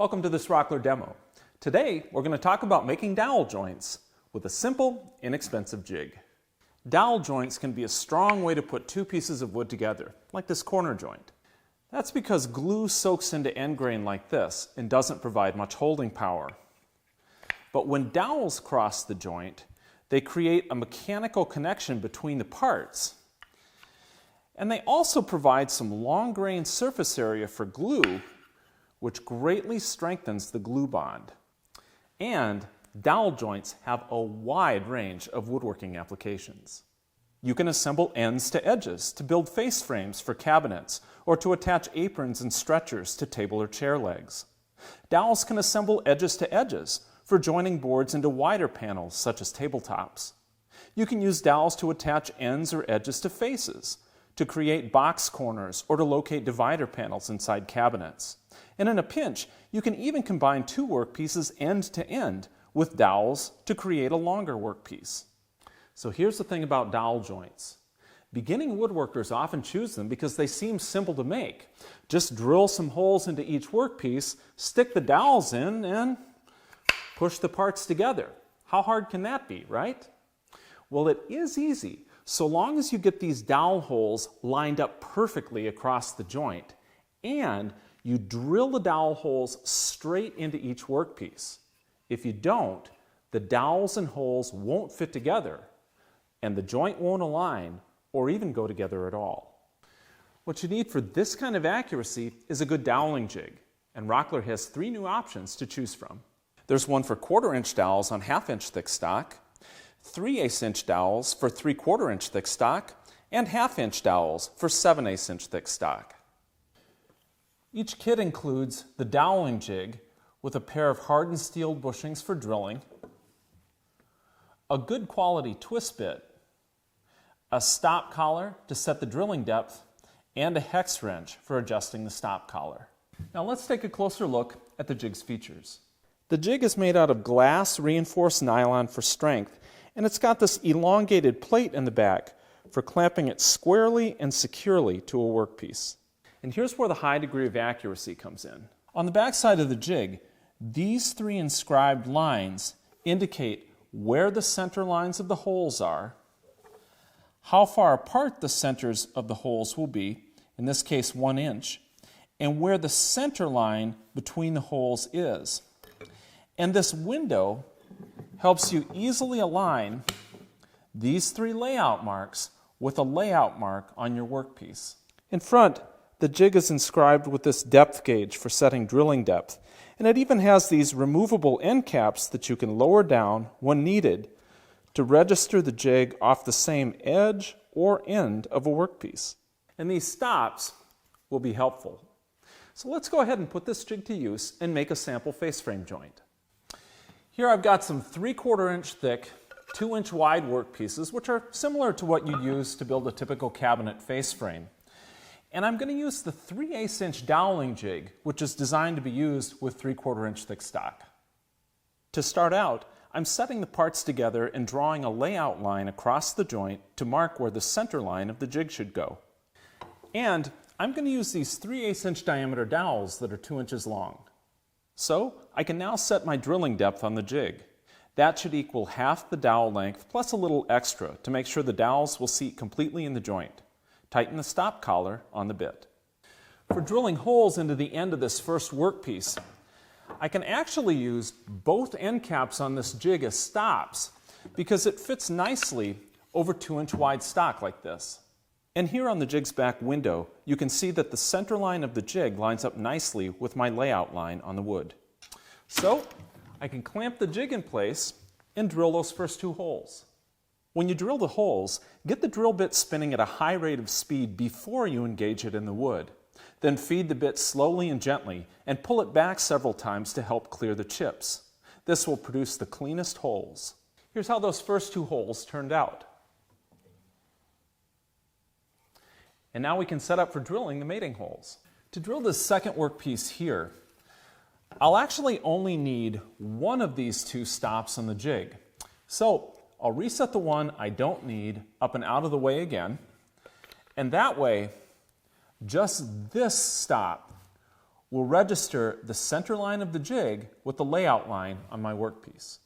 Welcome to this Rockler demo. Today we're going to talk about making dowel joints with a simple, inexpensive jig. Dowel joints can be a strong way to put two pieces of wood together, like this corner joint. That's because glue soaks into end grain like this and doesn't provide much holding power. But when dowels cross the joint, they create a mechanical connection between the parts. And they also provide some long-grain surface area for glue, which greatly strengthens the glue bond. And dowel joints have a wide range of woodworking applications. You can assemble ends to edges to build face frames for cabinets or to attach aprons and stretchers to table or chair legs. Dowels can assemble edges to edges for joining boards into wider panels such as tabletops. You can use dowels to attach ends or edges to faces, to create box corners or to locate divider panels inside cabinets. And in a pinch, you can even combine two workpieces end to end with dowels to create a longer workpiece. So here's the thing about dowel joints. Beginning woodworkers often choose them because they seem simple to make. Just drill some holes into each workpiece, stick the dowels in, and push the parts together. How hard can that be, right? Well, it is easy, so long as you get these dowel holes lined up perfectly across the joint, and you drill the dowel holes straight into each workpiece. If you don't, the dowels and holes won't fit together, and the joint won't align or even go together at all. What you need for this kind of accuracy is a good doweling jig, and Rockler has 3 new options to choose from. There's one for 1/4-inch dowels on 1/2-inch thick stock, 3/8-inch dowels for 3/4-inch thick stock, and 1/2-inch dowels for 7/8-inch thick stock. Each kit includes the doweling jig with a pair of hardened steel bushings for drilling, a good quality twist bit, a stop collar to set the drilling depth, and a hex wrench for adjusting the stop collar. Now let's take a closer look at the jig's features. The jig is made out of glass reinforced nylon for strength, and it's got this elongated plate in the back for clamping it squarely and securely to a workpiece. And here's where the high degree of accuracy comes in. On the back side of the jig, these 3 inscribed lines indicate where the center lines of the holes are, how far apart the centers of the holes will be, in this case 1 inch, and where the center line between the holes is. And this window helps you easily align these 3 layout marks with a layout mark on your workpiece. In front, the jig is inscribed with this depth gauge for setting drilling depth, and it even has these removable end caps that you can lower down when needed to register the jig off the same edge or end of a workpiece. And these stops will be helpful. So let's go ahead and put this jig to use and make a sample face frame joint. Here I've got some 3/4-inch thick, 2-inch wide workpieces, which are similar to what you use to build a typical cabinet face frame. And I'm going to use the 3/8-inch doweling jig, which is designed to be used with 3/4-inch thick stock. To start out, I'm setting the parts together and drawing a layout line across the joint to mark where the center line of the jig should go. And I'm going to use these 3/8-inch diameter dowels that are 2 inches long. So I can now set my drilling depth on the jig. That should equal half the dowel length plus a little extra to make sure the dowels will seat completely in the joint. Tighten the stop collar on the bit. For drilling holes into the end of this first workpiece, I can actually use both end caps on this jig as stops because it fits nicely over 2-inch wide stock like this. And here on the jig's back window, you can see that the center line of the jig lines up nicely with my layout line on the wood. So I can clamp the jig in place and drill those first 2 holes. When you drill the holes, get the drill bit spinning at a high rate of speed before you engage it in the wood. Then feed the bit slowly and gently and pull it back several times to help clear the chips. This will produce the cleanest holes. Here's how those first 2 holes turned out. And now we can set up for drilling the mating holes. To drill this second workpiece here, I'll actually only need one of these 2 stops on the jig. So I'll reset the one I don't need up and out of the way again, and that way just this stop will register the center line of the jig with the layout line on my workpiece.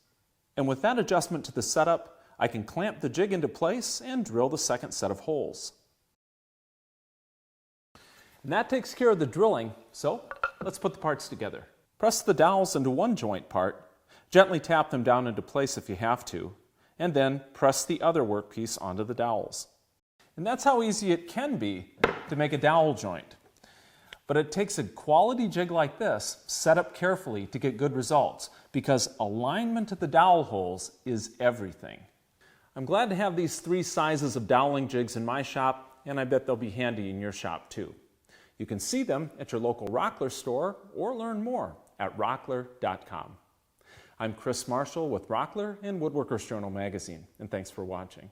And with that adjustment to the setup, I can clamp the jig into place and drill the second set of holes. And that takes care of the drilling, so let's put the parts together. Press the dowels into one joint part, gently tap them down into place if you have to, and then press the other workpiece onto the dowels. And that's how easy it can be to make a dowel joint. But it takes a quality jig like this set up carefully to get good results, because alignment of the dowel holes is everything. I'm glad to have these 3 sizes of doweling jigs in my shop, and I bet they'll be handy in your shop too. You can see them at your local Rockler store or learn more at rockler.com. I'm Chris Marshall with Rockler and Woodworker's Journal magazine, and thanks for watching.